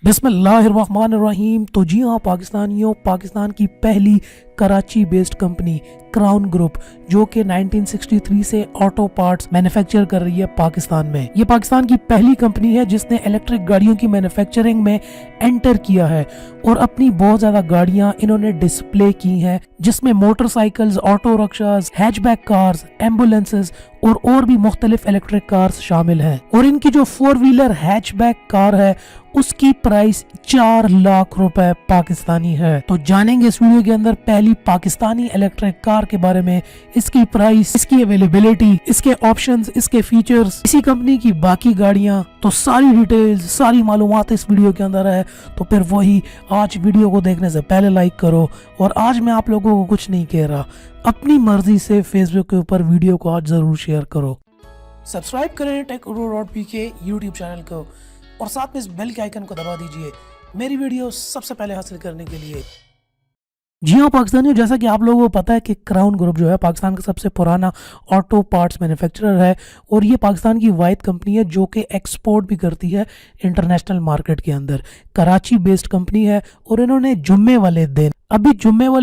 बिस्मिल्लाहिर्रहमानिर्रहीम। तो जी हाँ पाकिस्तानियों, पाकिस्तान की पहली Karachi based company crown group जो कि 1963 से ऑटो पार्ट्स मैन्युफैक्चर कर रही है पाकिस्तान में। ये पाकिस्तान की पहली कंपनी है जिसने इलेक्ट्रिक गाड़ियों की मैन्युफैक्चरिंग में एंटर किया है और अपनी बहुत ज्यादा गाड़ियां इन्होंने डिस्प्ले की हैं, जिसमें motorcycles, auto rickshaws, hatchback cars, ambulances और भी मुख्तलिफ इलेक्ट्रिक कार्स शामिल हैं। और इनकी जो 4 व्हीलर हैचबैक कार है उसकी प्राइस 4 लाख रुपए पाकिस्तानी है। तो जानेंगे इस वीडियो के अंदर पहली पाकिस्तानी इलेक्ट्रिक कार के बारे में, इसकी प्राइस, इसकी अवेलेबिलिटी, इसके ऑप्शंस, इसके फीचर्स, इसी कंपनी की बाकी गाड़ियां। तो सारी डिटेल्स, सारी मालूमात इस वीडियो के अंदर है। तो फिर वही, आज वीडियो को देखने से पहले लाइक करो। और आज मैं आप लोगों को कुछ नहीं कह रहा, अपनी मर्जी से फेसबुक के ऊपर वीडियो को आज जरूर शेयर करो। सब्सक्राइब करें टेक.pk यूट्यूब चैनल को और साथ में इस बेल के आइकन को दबा दीजिए मेरी वीडियो सबसे पहले हासिल करने के लिए। जी हाँ पाकिस्तानियों, जैसा कि आप लोगों को पता है कि क्राउन ग्रुप जो है पाकिस्तान का सबसे पुराना ऑटो पार्ट्स मैन्युफैक्चरर है और ये पाकिस्तान की वाहिद कंपनी है जो कि एक्सपोर्ट भी करती है इंटरनेशनल मार्केट के अंदर। कराची बेस्ड कंपनी है और इन्होंने जुम्मे वाले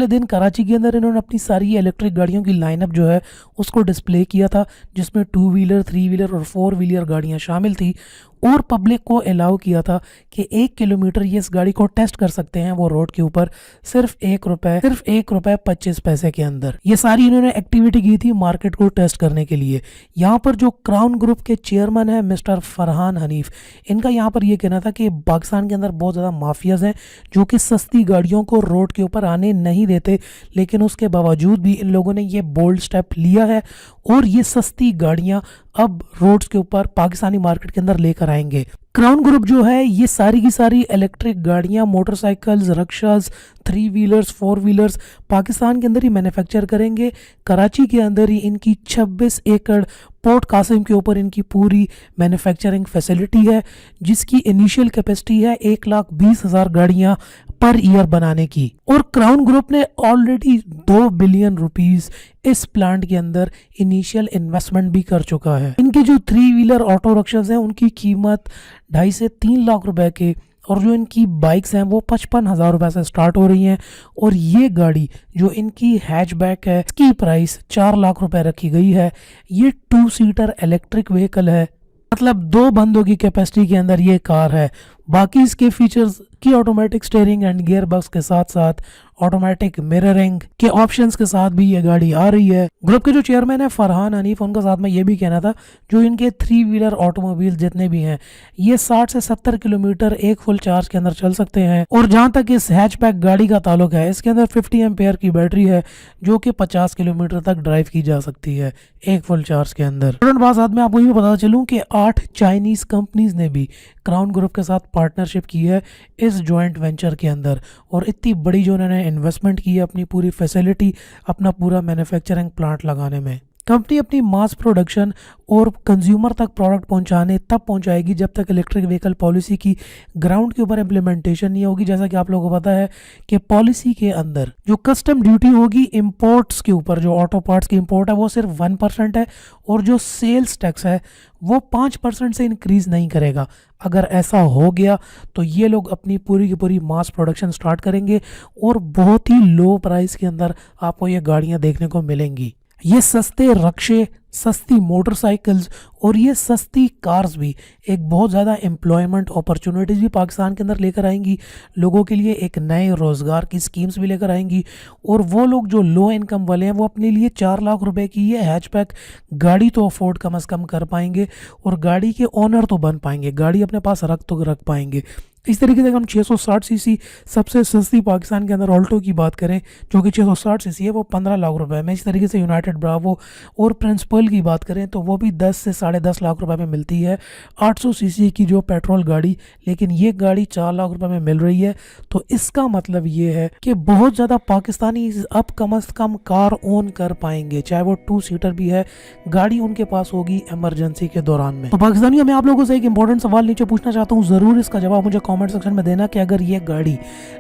दिन कराची के अंदर इन्होंने अपनी सारी इलेक्ट्रिक गाड़ियों की लाइनअप जो है उसको डिस्प्ले किया था, जिसमें 2 व्हीलर, 3 व्हीलर और 4 व्हीलर गाड़ियां शामिल थी। और पब्लिक को अलाउ किया था कि 1 किलोमीटर ये इस गाड़ी को टेस्ट कर सकते हैं वो रोड के ऊपर सिर्फ 1 रुपए 25 पैसे के अंदर। ये सारी इन्होंने एक्टिविटी की थी मार्केट को टेस्ट करने के लिए। यहाँ पर जो क्राउन ग्रुप के चेयरमैन है मिस्टर फरहान हनीफ, इनका यहाँ पर ये कहना था कि पाकिस्तान के अंदर बहुत ज़्यादा माफियाज हैं जो कि सस्ती गाड़ियों को रोड के ऊपर आने नहीं देते, लेकिन उसके बावजूद भी इन लोगों ने ये बोल्ड स्टेप लिया है और ये सस्ती गाड़ियां अब रोड्स के ऊपर पाकिस्तानी मार्केट के अंदर लेकर आएंगे। क्राउन ग्रुप जो है ये सारी की सारी इलेक्ट्रिक गाड़ियां, motorcycles, rickshaws, 3 wheelers, 4 wheelers Pakistan के अंदर ही मैन्युफैक्चर करेंगे। कराची के अंदर ही इनकी 26 एकड़ पोर्ट कासिम के ऊपर इनकी पूरी मैन्युफैक्चरिंग फैसिलिटी है, जिसकी इनिशियल कैपेसिटी है 1,20,000 गाड़ियां पर ईयर बनाने की। और क्राउन ग्रुप ने ऑलरेडी 2 बिलियन रुपीस इस प्लांट के अंदर इनिशियल इन्वेस्टमेंट भी कर चुका है। इनके जो 3 व्हीलर ऑटो रिक्शाज हैं उनकी कीमत 2.5 से 3 लाख रुपए के, और जो इनकी बाइक्स हैं वो 55,000 रुपए से स्टार्ट हो रही हैं। और ये गाड़ी जो इनकी हैचबैक है इसकी प्राइस 4 लाख रुपए रखी गई है। ये 2 सीटर इलेक्ट्रिक व्हीकल है, मतलब 2 बंदों की कैपेसिटी के अंदर ये कार है। बाकी इसके फीचर्स की automatic steering and gear box के साथ साथ ऑटोमेटिक मिररिंग के ऑप्शंस के साथ भी ये गाड़ी आ रही है। ग्रुप के जो चेयरमैन है फरहान हनीफ, उनका साथ में ये भी कहना था जो इनके 3 व्हीलर ऑटोमोबाइल जितने भी हैं ये 60 से 70 किलोमीटर एक फुल चार्ज के अंदर चल सकते हैं। और जहां तक इस हैचबैक गाड़ी का ताल्लुक है, इसके अंदर 50 एम्पेयर की बैटरी है जो कि 50 किलोमीटर तक ड्राइव की जा सकती है एक फुल चार्ज के अंदर। साथ में आपको ये पता चलूं कि 8 चाइनीज कंपनीज ने भी क्राउन ग्रुप के साथ पार्टनरशिप की है इस जॉइंट वेंचर के अंदर। और इतनी बड़ी जो उन्होंने इन्वेस्टमेंट की है अपनी पूरी फैसिलिटी, अपना पूरा मैन्युफैक्चरिंग प्लांट लगाने में। कंपनी अपनी मास प्रोडक्शन और कंज्यूमर तक प्रोडक्ट पहुंचाने तब पहुंचाएगी जब तक इलेक्ट्रिक व्हीकल पॉलिसी की ग्राउंड के ऊपर इम्प्लीमेंटेशन नहीं होगी। जैसा कि आप लोगों को पता है कि पॉलिसी के अंदर जो कस्टम ड्यूटी होगी इंपोर्ट्स के ऊपर, जो ऑटो पार्ट्स की इंपोर्ट है वो सिर्फ 1% है और जो सेल्स टैक्स है वो 5% से इंक्रीज नहीं करेगा। अगर ऐसा हो गया तो ये लोग अपनी पूरी की पूरी मास प्रोडक्शन स्टार्ट करेंगे और बहुत ही लो प्राइस के अंदर आपको ये गाड़ियां देखने को मिलेंगी। ये सस्ते रक्शे, सस्ती मोटरसाइकिल्स और ये सस्ती कार्स भी एक बहुत ज़्यादा एम्प्लॉयमेंट अपॉर्चुनिटीज़ भी पाकिस्तान के अंदर लेकर आएंगी। लोगों के लिए एक नए रोज़गार की स्कीम्स भी लेकर आएंगी। और वो लोग जो लो इनकम वाले हैं वो अपने लिए 4 लाख रुपए की ये हैचबैक गाड़ी तो अफोर्ड कम अज़ कम कर पाएंगे और गाड़ी के ओनर तो बन पाएंगे, गाड़ी अपने पास रख पाएंगे। इस तरीके से हम 660 सीसी सबसे सस्ती पाकिस्तान के अंदर ऑल्टो की बात करें जो कि 660 सीसी है वो 15 लाख रुपए में। इस तरीके से यूनाइटेड ब्रावो और प्रिंसिपल की बात करें तो वो भी 10 से 10.5 लाख रुपए में मिलती है। 800 सीसी की जो पेट्रोल गाड़ी, लेकिन ये गाड़ी 4 लाख रुपए में मिल रही है। तो इसका मतलब ये है कि बहुत ज़्यादा पाकिस्तानी अब कम अज़ कम कार ओन कर पाएंगे, चाहे वो 2 सीटर भी है, गाड़ी उनके पास होगी इमरजेंसी के दौरान में। तो पाकिस्तानियों, मैं आप लोगों से एक इंपॉर्टेंट सवाल नीचे पूछना चाहता हूँ, ज़रूर इसका जवाब मुझे कमेंट सेक्शन में देना कि अगर ये गाड़ी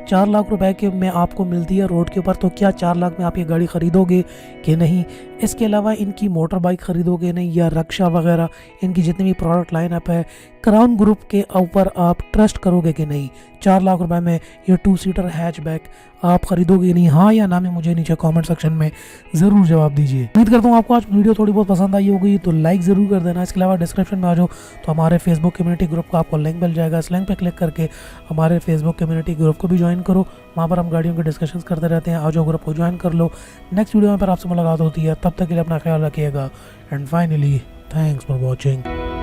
4 लाख रुपए के में आपको मिलती है रोड के ऊपर तो क्या 4 लाख में आप ये गाड़ी खरीदोगे कि नहीं? इसके अलावा इनकी मोटर बाइक खरीदोगे नहीं या रक्षा वगैरह, इनकी जितनी भी प्रोडक्ट लाइनअप है, क्राउन ग्रुप के ऊपर आप ट्रस्ट करोगे कि नहीं? 4 लाख रुपए में ये 2 सीटर हैचबैक आप खरीदोगे नहीं? हाँ या ना में मुझे नीचे कमेंट सेक्शन में ज़रूर जवाब दीजिए। उम्मीद करता हूँ आपको आज वीडियो थोड़ी बहुत पसंद आई होगी, तो लाइक ज़रूर कर देना। इसके अलावा डिस्क्रिप्शन में आ जाओ तो हमारे फेसबुक कम्युनिटी ग्रुप का आपको लिंक मिल जाएगा। इस लिंक पर क्लिक करके हमारे फेसबुक कम्युनिटी ग्रुप को भी ज्वाइन करो। वहाँ पर हम गाड़ियों के डिस्कशंस करते रहते हैं। आ जाओ ग्रुप को ज्वाइन कर लो। नेक्स्ट वीडियो में पर आपसे मुलाकात होती है, तब तक के लिए अपना ख्याल रखिएगा। And finally thanks for watching.